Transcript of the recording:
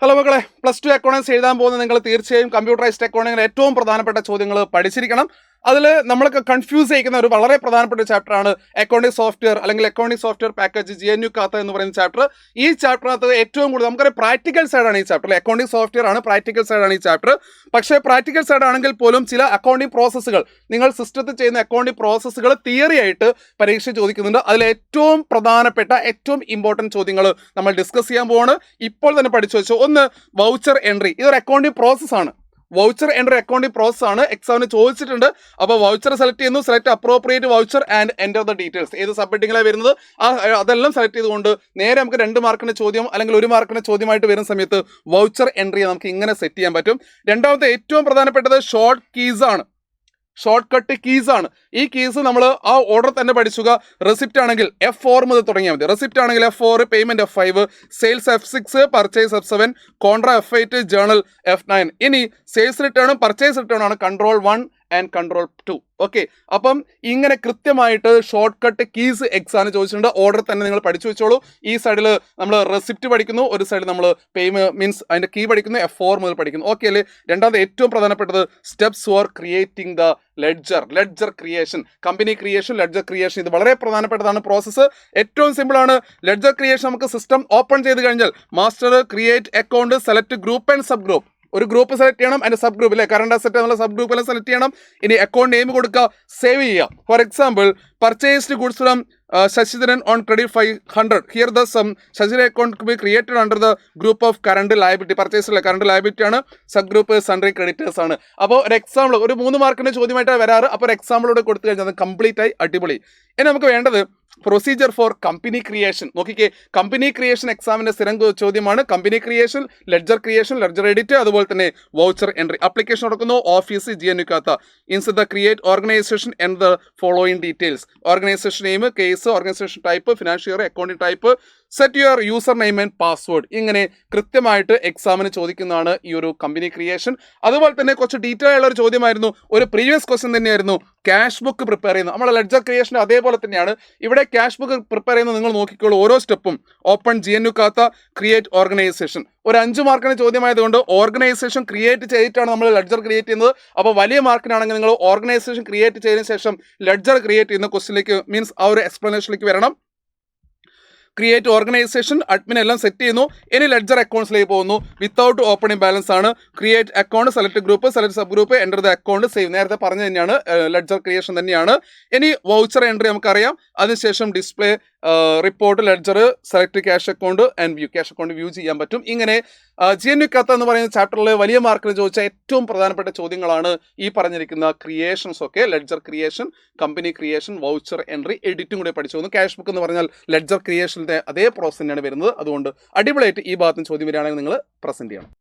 Hello മക്കളെ, plus two accountants എഴുതാൻ പോകുന്ന നിങ്ങൾ തീർച്ചയായും കമ്പ്യൂട്ടറൈസ്ഡ് അക്കൗണ്ടിങ്ങിൽ ഏറ്റവും പ്രധാനപ്പെട്ട ചോദ്യങ്ങൾ പഠിച്ചിരിക്കണം. അതിൽ നമ്മളൊക്കെ കൺഫ്യൂസ് ചെയ്യിക്കുന്ന ഒരു വളരെ പ്രധാനപ്പെട്ട ചാപ്റ്ററാണ് അക്കൗണ്ടിംഗ് സോഫ്റ്റ്വെയർ അല്ലെങ്കിൽ അക്കൗണ്ടിംഗ് സോഫ്റ്റ്വെയർ പാക്കേജ് GNU കാത്ത എന്ന് പറയുന്ന ചാപ്റ്റർ. ഈ ചാപ്റ്ററിനകത്ത് ഏറ്റവും കൂടുതൽ നമുക്കൊരു പ്രാക്ടിക്കൽ സൈഡാണ് ഈ ചാപ്റ്റർ. അക്കൗണ്ടിംഗ് സോഫ്റ്റ്വെയർ ആണ്, പ്രാക്ടിക്കൽ സൈഡാണ് ഈ ചാപ്റ്റർ. പക്ഷേ പ്രാക്ടിക്കൽ സൈഡ് ആണെങ്കിൽ പോലും ചില അക്കൗണ്ടിംഗ് പ്രോസസ്സുകൾ, നിങ്ങൾ സിസ്റ്റത്തിൽ ചെയ്യുന്ന അക്കൗണ്ടിംഗ് പ്രോസസ്സുകൾ തിയറി ആയിട്ട് പരീക്ഷ ചോദിക്കുന്നുണ്ട്. അതിൽ ഏറ്റവും പ്രധാനപ്പെട്ട ഏറ്റവും ഇമ്പോർട്ടൻറ്റ് ചോദ്യങ്ങൾ നമ്മൾ ഡിസ്കസ് ചെയ്യാൻ പോവാണ്. ഇപ്പോൾ തന്നെ പഠിച്ചു വെച്ചു. ഒന്ന്, വൗച്ചർ എൻട്രി. ഇതൊരു അക്കൗണ്ടിംഗ് പ്രോസസ്സാണ്. വൗച്ചർ എൻട്രി അക്കൗണ്ടിംഗ് പ്രോസസ്സാണ്. എക്സാമിന് ചോദിച്ചിട്ടുണ്ട്. അപ്പോൾ വൗച്ചർ സെലക്ട് ചെയ്യുന്നു. Select appropriate voucher and enter the details. ഏത് സബ്മിറ്റിങ്ങിലാണ് വരുന്നത് അതെല്ലാം സെലക്ട് ചെയ്തുകൊണ്ട് നേരെ നമുക്ക് 2 മാർക്കിൻ്റെ ചോദ്യം അല്ലെങ്കിൽ 1 മാർക്കിൻ്റെ ചോദ്യമായിട്ട് വരുന്ന സമയത്ത് വൗച്ചർ എൻട്രി നമുക്ക് ഇങ്ങനെ സെറ്റ് ചെയ്യാൻ പറ്റും. രണ്ടാമത്തെ ഏറ്റവും പ്രധാനപ്പെട്ടത് ഷോർട്ട് കീസ് ആണ്. ഷോർട്ട് കട്ട് കീസ് ആണ്. ഈ കീസ് നമ്മൾ ആ ഓർഡർ തന്നെ പഠിച്ചുക. റെസിപ്റ്റ് ആണെങ്കിൽ F4 മുതൽ തുടങ്ങിയാൽ മതി. റെസിപ്റ്റ് ആണെങ്കിൽ F4, payment F5, sales F6, purchase F7, contra F8, journal F9. ഇനി സെയിൽസ് റിട്ടേണും പർച്ചേസ് റിട്ടേണും ആണ് കൺട്രോൾ 1 ആൻഡ് കൺട്രോൾ 2. ഓക്കെ, അപ്പം ഇങ്ങനെ കൃത്യമായിട്ട് ഷോർട്ട് കട്ട് കീസ് എക്സാമിന് ചോദിച്ചിട്ടുണ്ട്. ഓർഡർ തന്നെ നിങ്ങൾ പഠിച്ചു വെച്ചോളൂ. ഈ സൈഡിൽ നമ്മൾ റെസിപ്റ്റ് പഠിക്കുന്നു, ഒരു സൈഡിൽ നമ്മൾ മീൻസ് അതിൻ്റെ കീ പഠിക്കുന്നു, F4 മുതൽ പഠിക്കുന്നു. ഓക്കെ അല്ലേ? രണ്ടാമത് ഏറ്റവും പ്രധാനപ്പെട്ടത് steps four creating the ledger creation, company creation, ledger creation. ഇത് വളരെ പ്രധാനപ്പെട്ടതാണ് പ്രോസസ്സ്. ഏറ്റവും സിമ്പിൾ ആണ്. ലെഡ്ജർ ക്രിയേഷൻ നമുക്ക് സിസ്റ്റം ഓപ്പൺ ചെയ്ത് കഴിഞ്ഞാൽ master, create account, select group and sub group. ഒരു ഗ്രൂപ്പ് സെലക്ട് ചെയ്യണം, അതിൻ്റെ സബ് ഗ്രൂപ്പ് അല്ലേ, കറണ്ട് അസറ്റ് എന്നുള്ള സബ് ഗ്രൂപ്പ് എല്ലാം സെലക്ട് ചെയ്യണം. ഇനി അക്കൗണ്ട് നെയിം കൊടുക്കുക, സേവ് ചെയ്യുക. For example, purchased goods from Shashidaran on credit 500. Here the sum Shashidaran account to be created under the group of current liability. Purchase current liability ആണ്, sub group sundry creditors ആണ്. അപ്പോൾ ഒരു example, ഒരു 3 മാർക്കിൻ്റെ ചോദ്യമായിട്ടാണ് വരാറ്. അപ്പോൾ ഒരു എക്സാമ്പിളോട് കൊടുത്തു കഴിഞ്ഞാൽ അത് കംപ്ലീറ്റ് ആയി അടിപൊളി. ഇനി നമുക്ക് വേണ്ടത് പ്രൊസീജിയർ ഫോർ കമ്പനി ക്രിയേഷൻ. നോക്കിക്കേ, കമ്പനി ക്രിയേഷൻ എക്സാമിന്റെ സ്ഥിരം ചോദ്യമാണ്. കമ്പനി ക്രിയേഷൻ, ലെഡ്ജർ എഡിറ്റ്, അതുപോലെ തന്നെ വൗച്ചർ എൻട്രി. അപ്ലിക്കേഷൻ നടക്കുന്നു office GNU Khata. Insert the create organisation and the following details. Organisation name, case, organisation type, financial year, accounting type, set your user name and password. ഇങ്ങനെ കൃത്യമായിട്ട് എക്സാമിന് ചോദിക്കുന്നതാണ് ഈ ഒരു company creation. അതുപോലെ തന്നെ കുറച്ച് ഡീറ്റെയിൽ ഉള്ള ഒരു ചോദ്യമായിരുന്നു, ഒരു പ്രീവിയസ് ക്വസ്റ്റ്യൻ തന്നെയായിരുന്നു ക്യാഷ് ബുക്ക് പ്രിപ്പയർ ചെയ്യുന്നത്. നമ്മൾ ലെഡ്ജർ ക്രിയേഷൻ അതേപോലെ തന്നെയാണ് ഇവിടെ ക്യാഷ് ബുക്ക് പ്രിപ്പയർ ചെയ്യുന്നത്. നിങ്ങൾ നോക്കിക്കോളൂ, ഓരോ സ്റ്റെപ്പും. Open GNU Khata, create organisation. ഒരു 5 മാർക്കിന് ചോദ്യമായതുകൊണ്ട് ഓർഗനൈസേഷൻ ക്രിയേറ്റ് ചെയ്തിട്ടാണ് നമ്മൾ ലെഡ്ജർ ക്രിയേറ്റ് ചെയ്യുന്നത്. അപ്പോൾ വലിയ മാർക്കിനാണെങ്കിൽ നിങ്ങൾ ഓർഗനൈസേഷൻ ക്രിയേറ്റ് ചെയ്തതിന് ശേഷം ലെഡ്ജർ ക്രിയേറ്റ് ചെയ്യുന്ന ക്വസ്റ്റിലേക്ക്, മീൻസ് ആ ഒരു എക്സ്പ്ലനേഷനിലേക്ക് വരണം. ക്രിയേറ്റ് ഓർഗനൈസേഷൻ, അഡ്മിൻ എല്ലാം സെറ്റ് ചെയ്യുന്നു. ഇനി ലെഡ്ജർ അക്കൗണ്ട്സിലേക്ക് പോകുന്നു. വിത്തൗട്ട് ഓപ്പണിംഗ് ബാലൻസ് ആണ്. Create account, select group, select sub group, enter the account, save. നേരത്തെ പറഞ്ഞു തന്നെയാണ്, ലെഡ്ജർ ക്രിയേഷൻ തന്നെയാണ്. ഇനി വൗച്ചർ എൻട്രി നമുക്കറിയാം. അതിനുശേഷം display, report, ledger, select cash account and view. Cash account view ചെയ്യാൻ പറ്റും. ഇങ്ങനെ GNU കാത്ത എന്ന് പറയുന്ന ചാപ്റ്ററിൽ വലിയ മാർക്കിന് ചോദിച്ച ഏറ്റവും പ്രധാനപ്പെട്ട ചോദ്യങ്ങളാണ് ഈ പറഞ്ഞിരിക്കുന്ന ക്രിയേഷൻസ് ഒക്കെ. Ledger creation, company creation, voucher entry, എഡിറ്റും കൂടെ പഠിച്ചു വന്നു. ക്യാഷ് ബുക്ക് എന്ന് പറഞ്ഞാൽ ലെഡ്ജർ ക്രിയേഷൻ്റെ അതേ പ്രോസസ് തന്നെയാണ് വരുന്നത്. അതുകൊണ്ട് അടിപൊളിയായിട്ട് ഈ ഭാഗത്തും ചോദ്യം വരികയാണെങ്കിൽ നിങ്ങൾ പ്രസന്റ് ചെയ്യണം.